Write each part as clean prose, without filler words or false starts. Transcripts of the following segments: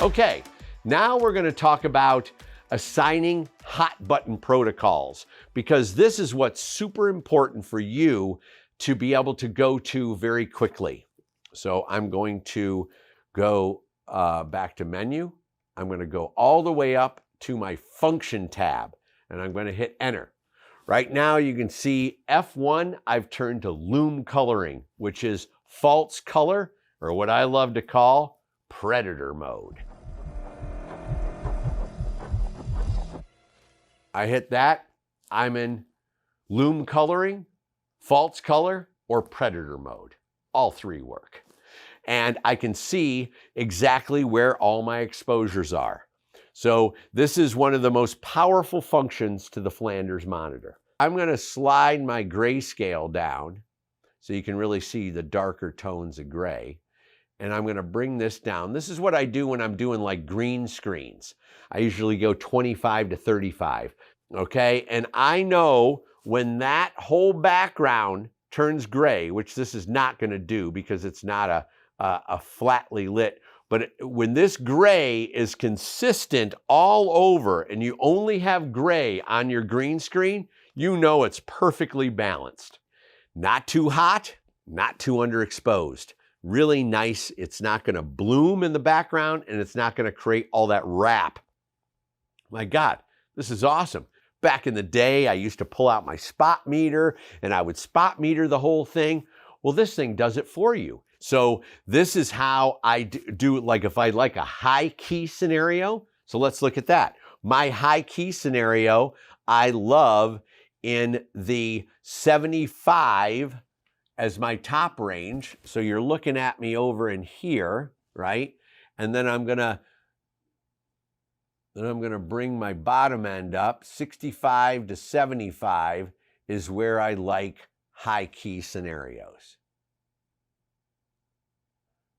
Okay, now we're going to talk about assigning hot button protocols, because this is what's super important for you to be able to go to very quickly. So I'm going to go back to menu. I'm going to go all the way up to my function tab, and I'm going to hit enter. Right now you can see F1, I've turned to LUM Coloring, which is false color, or what I love to call predator mode. I hit that, I'm in LUM Coloring, false color, or predator mode. All three work. And I can see exactly where all my exposures are. So this is one of the most powerful functions to the Flanders monitor. I'm going to slide my grayscale down so you can really see the darker tones of gray. And I'm going to bring this down. This is what I do when I'm doing like green screens. I usually go 25 to 35. Okay, and I know when that whole background turns gray, which this is not going to do because it's not a flatly lit, but when this gray is consistent all over and you only have gray on your green screen, you know it's perfectly balanced. Not too hot, not too underexposed. Really nice. It's not going to bloom in the background and it's not going to create all that wrap. My God, this is awesome. Back in the day, I used to pull out my spot meter and I would spot meter the whole thing. Well, this thing does it for you. So this is how I do it, like if I like a high key scenario. So let's look at that. My high key scenario, I love in the 75 as my top range. So you're looking at me over in here, right? And then I'm gonna bring my bottom end up. 65 to 75 is where I like high key scenarios.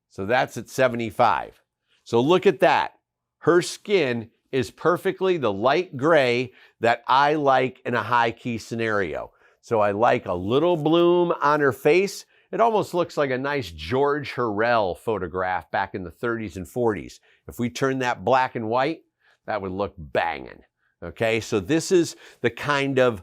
So that's at 75. So look at that. Her skin is perfectly the light gray that I like in a high key scenario. So I like a little bloom on her face. It almost looks like a nice George Hurrell photograph back in the 30s and 40s. If we turn that black and white, that would look banging. Okay, so this is the kind of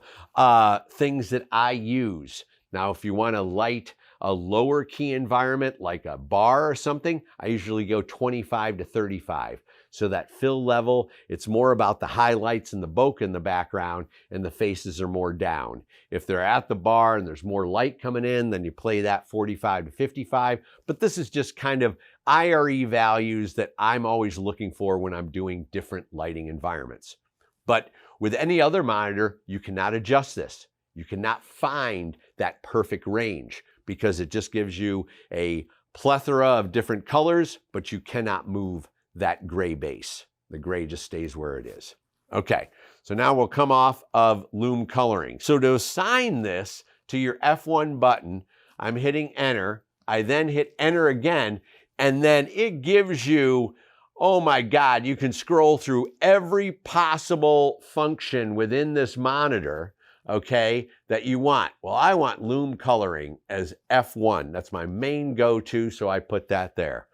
things that I use. Now, if you want to light a lower key environment like a bar or something, I usually go 25 to 35. So that fill level, it's more about the highlights and the bokeh in the background and the faces are more down. If they're at the bar and there's more light coming in, then you play that 45 to 55. But this is just kind of IRE values that I'm always looking for when I'm doing different lighting environments. But with any other monitor, you cannot adjust this. You cannot find that perfect range because it just gives you a plethora of different colors, but you cannot move that gray base. The gray just stays where it is. Okay, so now we'll come off of LUM Coloring. So to assign this to your F1 button, I'm hitting enter. I then hit enter again, and then it gives you, oh my God, you can scroll through every possible function within this monitor, okay, that you want. Well, I want LUM Coloring as F1. That's my main go-to, so I put that there.